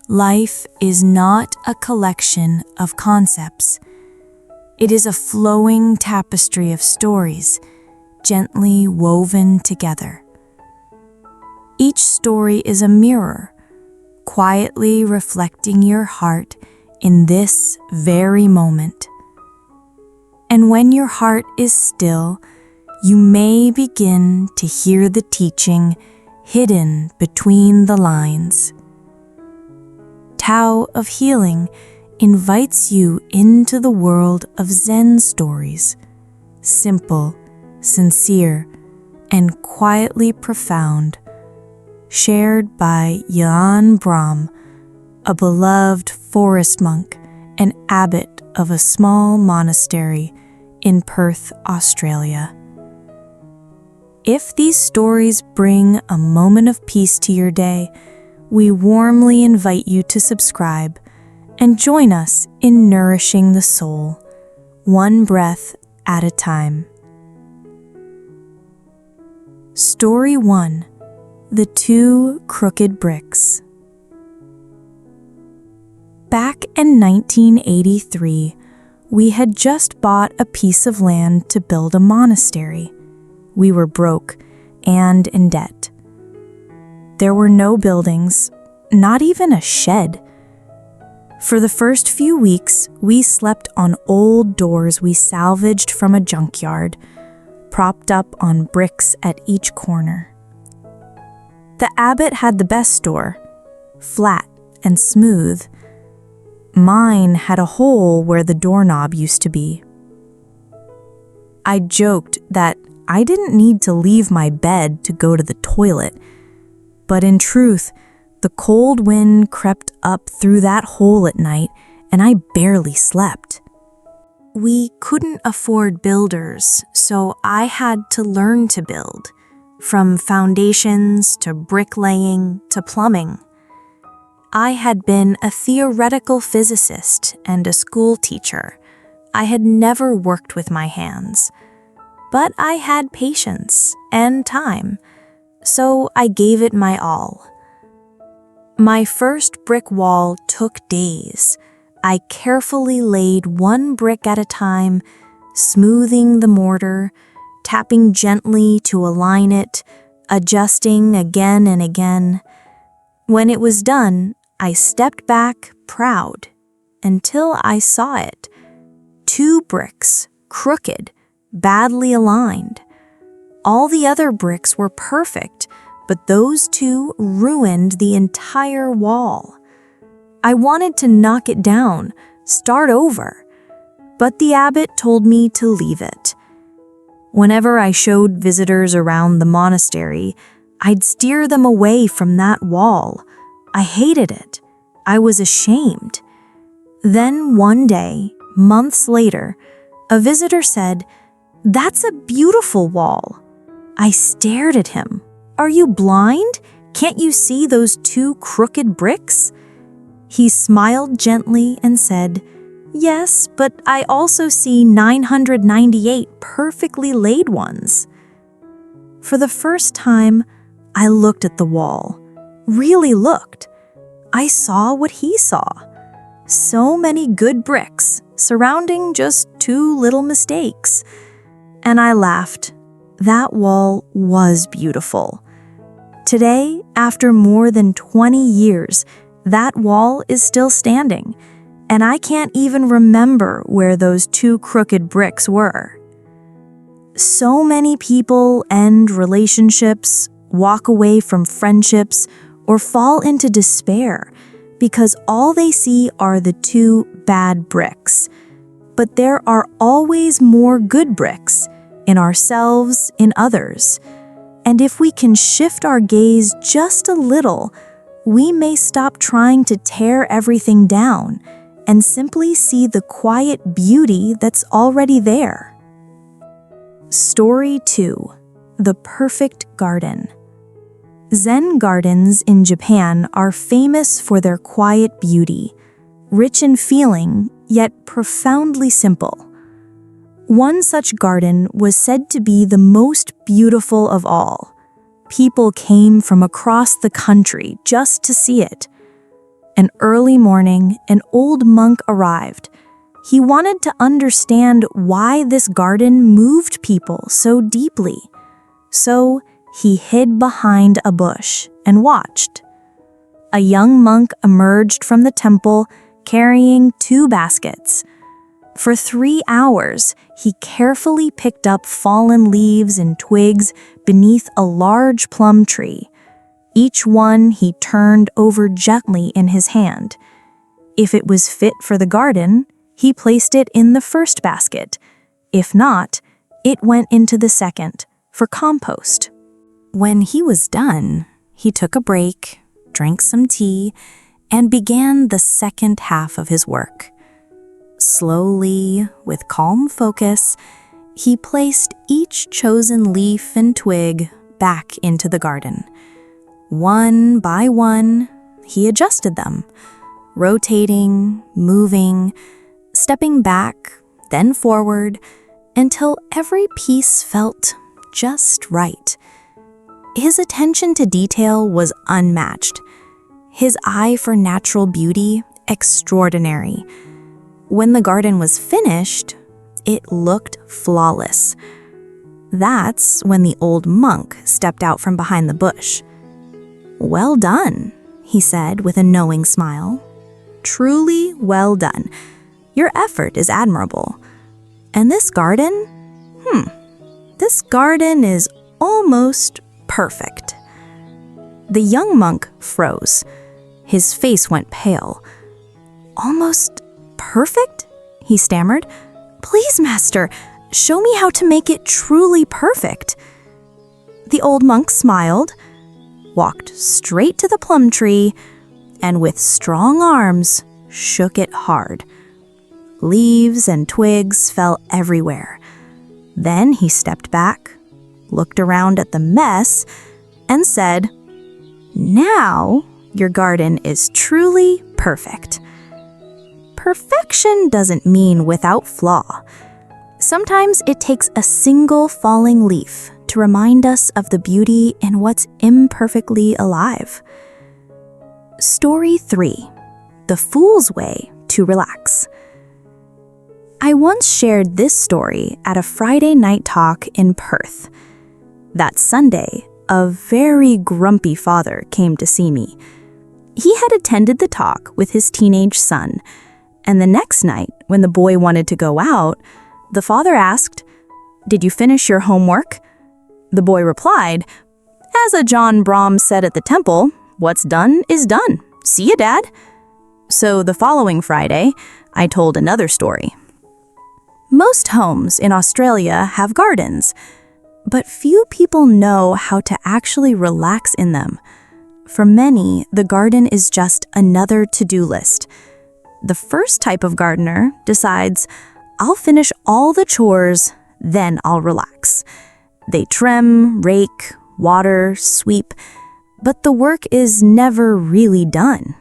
Life is not a collection of concepts. It is a flowing tapestry of stories, gently woven together. Each story is a mirror, quietly reflecting your heart in this very moment. And when your heart is still, you may begin to hear the teaching hidden between the lines. Tao of Healing invites you into the world of Zen stories, simple, sincere, and quietly profound, shared by Ajahn Brahm, a beloved forest monk and abbot of a small monastery in Perth, Australia. If these stories bring a moment of peace to your day, we warmly invite you to subscribe and join us in nourishing the soul, one breath at a time. Story 1: The Two Crooked Bricks. Back in 1983, we had just bought a piece of land to build a monastery. We were broke and in debt. There were no buildings, not even a shed. For the first few weeks, we slept on old doors we salvaged from a junkyard, propped up on bricks at each corner. The abbot had the best door, flat and smooth. Mine had a hole where the doorknob used to be. I joked that I didn't need to leave my bed to go to the toilet, but in truth, the cold wind crept up through that hole at night, and I barely slept. We couldn't afford builders, so I had to learn to build, from foundations to bricklaying to plumbing. I had been a theoretical physicist and a school teacher. I had never worked with my hands, but I had patience and time, so I gave it my all. My first brick wall took days. I carefully laid one brick at a time, smoothing the mortar, tapping gently to align it, adjusting again and again. When it was done, I stepped back proud until I saw it. 2 bricks, crooked, badly aligned. All the other bricks were perfect, but those 2 ruined the entire wall. I wanted to knock it down, start over, but the abbot told me to leave it. Whenever I showed visitors around the monastery, I'd steer them away from that wall. I hated it. I was ashamed. Then one day, months later, a visitor said, "That's a beautiful wall." I stared at him. "Are you blind? Can't you see those 2 crooked bricks?" He smiled gently and said, "Yes, but I also see 998 perfectly laid ones." For the first time, I looked at the wall, really looked. I saw what he saw. So many good bricks surrounding just 2 little mistakes. And I laughed. That wall was beautiful. Today, after more than 20 years, that wall is still standing, and I can't even remember where those 2 crooked bricks were. So many people end relationships, walk away from friendships, or fall into despair because all they see are the 2 bad bricks. But there are always more good bricks in ourselves, in others. And if we can shift our gaze just a little, we may stop trying to tear everything down and simply see the quiet beauty that's already there. Story 2: The Perfect Garden. Zen gardens in Japan are famous for their quiet beauty, rich in feeling, yet profoundly simple. One such garden was said to be the most beautiful of all. People came from across the country just to see it. An early morning, an old monk arrived. He wanted to understand why this garden moved people so deeply. So he hid behind a bush and watched. A young monk emerged from the temple carrying 2 baskets. For 3 hours, he carefully picked up fallen leaves and twigs beneath a large plum tree. Each one he turned over gently in his hand. If it was fit for the garden, he placed it in the first basket. If not, it went into the second, for compost. When he was done, he took a break, drank some tea, and began the second half of his work. Slowly, with calm focus, he placed each chosen leaf and twig back into the garden. One by one, he adjusted them, rotating, moving, stepping back, then forward, until every piece felt just right. His attention to detail was unmatched. His eye for natural beauty, extraordinary. When the garden was finished, it looked flawless. That's when the old monk stepped out from behind the bush. "Well done," he said with a knowing smile. "Truly well done. Your effort is admirable. And this garden? This garden is almost perfect." The young monk froze. His face went pale. "Almost perfect?" he stammered. "Please, master, show me how to make it truly perfect." The old monk smiled, walked straight to the plum tree, and with strong arms shook it hard. Leaves and twigs fell everywhere. Then he stepped back, looked around at the mess, and said, "Now your garden is truly perfect." Perfection doesn't mean without flaw. Sometimes it takes a single falling leaf to remind us of the beauty in what's imperfectly alive. Story 3: The Fool's Way to Relax. I once shared this story at a Friday night talk in Perth. That Sunday, a very grumpy father came to see me. He had attended the talk with his teenage son, and the next night, when the boy wanted to go out, the father asked, "Did you finish your homework?" The boy replied, "As Ajahn Brahm said at the temple, what's done is done. See ya, Dad." So the following Friday, I told another story. Most homes in Australia have gardens, but few people know how to actually relax in them. For many, the garden is just another to-do list. The first type of gardener decides, "I'll finish all the chores, then I'll relax." They trim, rake, water, sweep, but the work is never really done.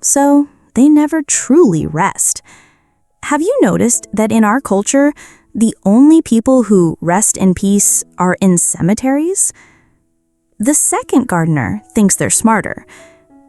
So they never truly rest. Have you noticed that in our culture, the only people who rest in peace are in cemeteries? The second gardener thinks they're smarter.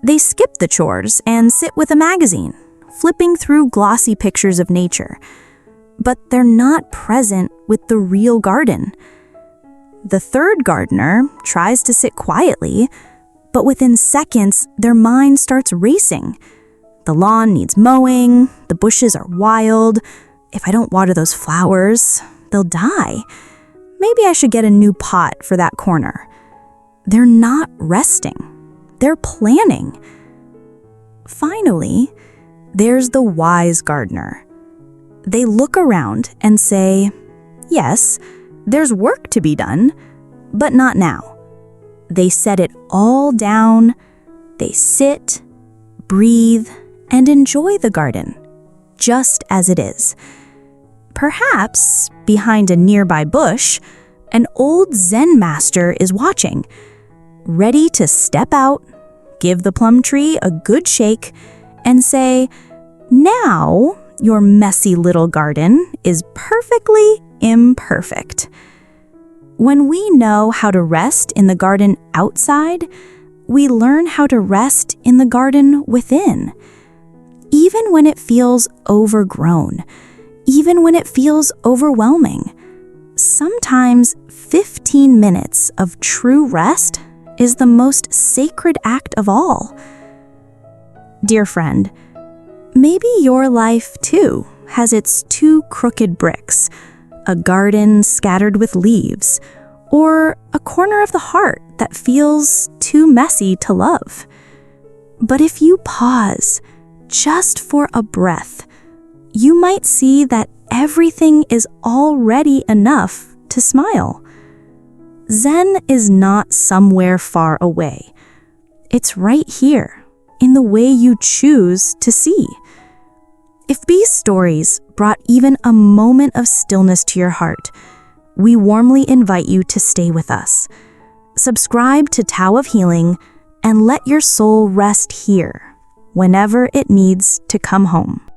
They skip the chores and sit with a magazine, flipping through glossy pictures of nature. But they're not present with the real garden. The third gardener tries to sit quietly, but within seconds, their mind starts racing. The lawn needs mowing, the bushes are wild. If I don't water those flowers, they'll die. Maybe I should get a new pot for that corner. They're not resting. They're planning. Finally, there's the wise gardener. They look around and say, "Yes, there's work to be done, but not now." They set it all down. They sit, breathe, and enjoy the garden, just as it is. Perhaps, behind a nearby bush, an old Zen master is watching, ready to step out, give the plum tree a good shake, and say, "Now your messy little garden is perfectly imperfect." When we know how to rest in the garden outside, we learn how to rest in the garden within. Even when it feels overgrown, even when it feels overwhelming, sometimes 15 minutes of true rest is the most sacred act of all. Dear friend, maybe your life too has its two crooked bricks, a garden scattered with leaves, or a corner of the heart that feels too messy to love. But if you pause, just for a breath, you might see that everything is already enough to smile. Zen is not somewhere far away. It's right here, in the way you choose to see. If these stories brought even a moment of stillness to your heart, we warmly invite you to stay with us. Subscribe to Tao of Healing and let your soul rest here, whenever it needs to come home.